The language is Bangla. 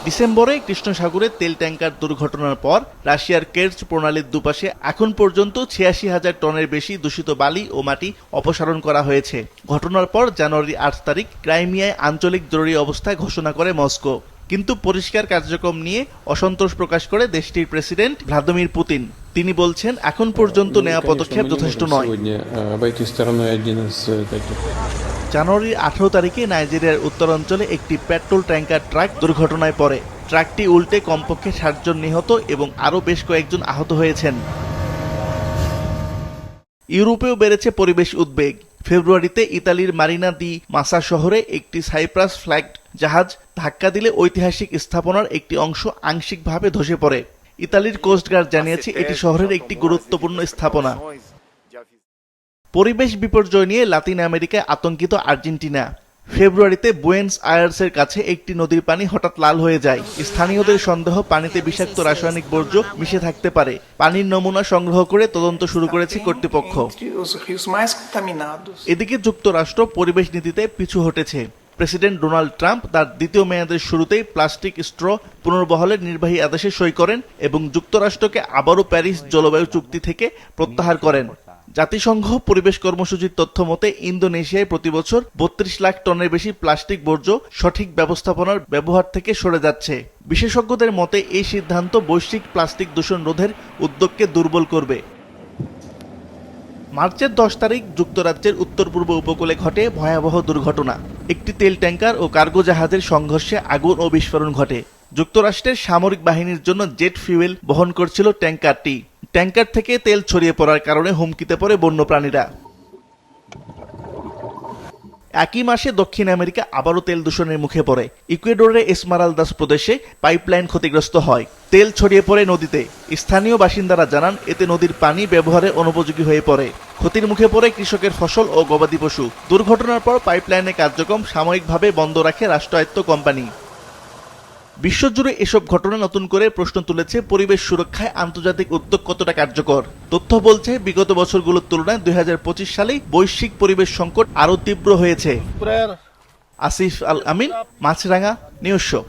ডিসেম্বরে কৃষ্ণ সাগরে তেল ট্যাঙ্কার দুর্ঘটনার পর রাশিয়ার কের্চ প্রণালীর দুপাশে এখন পর্যন্ত ৮৬,০০০ টনের বেশি দূষিত বালি ও মাটি অপসারণ করা হয়েছে। ঘটনার পর জানুয়ারি ৮ তারিখ ক্রাইমিয়ায় আঞ্চলিক জরুরি অবস্থা ঘোষণা করে মস্কো। কিন্তু পরিষ্কার কার্যক্রম নিয়ে অসন্তোষ প্রকাশ করে দেশটির প্রেসিডেন্ট ভ্লাদিমির পুতিন। তিনি বলছেন, এখন পর্যন্ত নেওয়া পদক্ষেপ যথেষ্ট নয়। জানুয়ারির ১৮ তারিখে নাইজেরিয়ার উত্তরাঞ্চলে একটি পেট্রোল ট্যাঙ্কার ট্রাক দুর্ঘটনায় পড়ে। ট্রাকটি উল্টে কমপক্ষে ৬০ জন নিহত এবং আরও বেশ কয়েকজন আহত হয়েছেন। ইউরোপেও বেড়েছে পরিবেশ উদ্বেগ। ফেব্রুয়ারিতে ইতালির মারিনা দি মাসা শহরে একটি সাইপ্রাস ফ্ল্যাগড জাহাজ ধাক্কা দিলে ঐতিহাসিক স্থাপনার একটি অংশ আংশিকভাবে ধসে পড়ে। ইতালির কোস্টগার্ড জানিয়েছে এটি শহরের একটি গুরুত্বপূর্ণ স্থাপনা। পরিবেশ বিপর্যয় নিয়ে লাতিন আমেরিকায় আতঙ্কিত আর্জেন্টিনা। ফেব্রুয়ারিতে বুয়েন্স আয়ার্সের কাছে একটি নদীর পানি হঠাৎ লাল হয়ে যায়। স্থানীয়দের সন্দেহ পানিতে বিষাক্ত রাসায়নিক বর্জ্য মিশে থাকতে পারে। পানির নমুনা সংগ্রহ করে তদন্ত শুরু করেছে কর্তৃপক্ষ। এদিকে যুক্তরাষ্ট্র পরিবেশ নীতিতে পিছু হটেছে। প্রেসিডেন্ট ডোনাল্ড ট্রাম্প তার দ্বিতীয় মেয়াদের শুরুতেই প্লাস্টিক স্ট্র পুনর্বহালের নির্বাহী আদেশে সই করেন এবং যুক্তরাষ্ট্রকে আবারও প্যারিস জলবায়ু চুক্তি থেকে প্রত্যাহার করেন। জাতিসংঘ পরিবেশ কর্মসূচির তথ্য মতে ইন্দোনেশিয়ায় প্রতিবছর ৩২ লাখ টনের বেশি প্লাস্টিক বর্জ্য সঠিক ব্যবস্থাপনার ব্যবহার থেকে সরে যাচ্ছে। বিশেষজ্ঞদের মতে এই সিদ্ধান্ত বৈশ্বিক প্লাস্টিক দূষণ রোধের উদ্যোগকে দুর্বল করবে। মার্চের ১০ তারিখ যুক্তরাজ্যের উত্তর পূর্ব উপকূলে ঘটে ভয়াবহ দুর্ঘটনা। একটি তেল ট্যাঙ্কার ও কার্গো জাহাজের সংঘর্ষে আগুন ও বিস্ফোরণ ঘটে। যুক্তরাষ্ট্রের সামরিক বাহিনীর জন্য জেট ফিউয়েল বহন করছিল ট্যাঙ্কারটি। ট্যাঙ্কার থেকে তেল ছড়িয়ে পড়ার কারণে হুমকিতে পড়ে বন্যপ্রাণীরা। একই মাসে দক্ষিণ আমেরিকা আবারও তেল দূষণের মুখে পড়ে। ইকুয়েডরের এসমারালদাস প্রদেশে পাইপলাইন ক্ষতিগ্রস্ত হয়। তেল ছড়িয়ে পড়ে নদীতে। স্থানীয় বাসিন্দারা জানান এতে নদীর পানি ব্যবহারের অনুপযোগী হয়ে পড়ে। ক্ষতির মুখে পড়ে কৃষকের ফসল ও গবাদি পশু। দুর্ঘটনার পর পাইপলাইনের কার্যক্রম সাময়িকভাবে বন্ধ রাখে রাষ্ট্রায়ত্ত কোম্পানি। বিশ্বজুড়ে এসব ঘটনা নতুন করে প্রশ্ন তুলেছে পরিবেশ সুরক্ষায় আন্তর্জাতিক উদ্যোগ কতটা কার্যকর। তথ্য বলছে বিগত বছরগুলোর তুলনায় ২০২৫ সালেই বৈশ্বিক পরিবেশ সংকট আরও তীব্র হয়েছে। আসিফ আল আমিন, মাছরাঙা নিউজ শো।